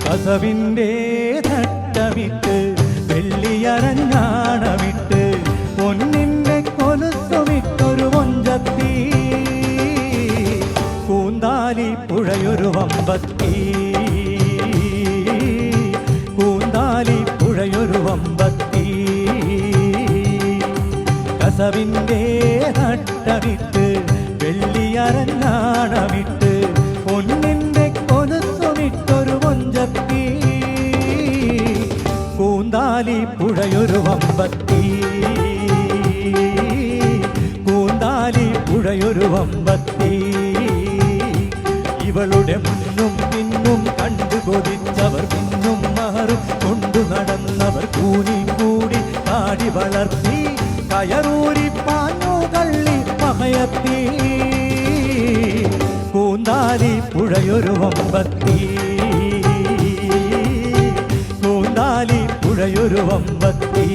കസവിൻ്റെ തട്ടമിട്ട് വെള്ളിയരഞ്ഞാണമിട്ട് പൊന്നിൻ്റെ കൊലുത്തുമിട്ടൊരു മൊഞ്ചത്തി കൂന്താലി പുഴയൊരു വമ്പത്തി കൂന്താലി പുഴയൊരു വമ്പത്തി കസവിൻ്റെ തട്ടമിട്ട് വെള്ളിയരഞ്ഞാണമിട്ട് പൊന്നിൻ്റെ കൊലുത്തുമിട്ടൊരു മൊഞ്ചത്തി കൂന്താലി പുഴയൊരു വമ്പത്തി കൂന്താലി പുഴയൊരു വമ്പത്തി ഇവളുടെ മുന്നും പിന്നും കണ്ടു കൊതിച്ചവർ പിന്നും മഹറും കൊണ്ടു നടന്നവർ കൂനി കൂടി പാടി വളർത്തി കയറൂരി പാഞ്ഞു കള്ളി മഹയത്തി കൂന്താലി പുഴയൊരു വമ്പത്തി കൂന്താലി പുഴയൊരു വമ്പത്തി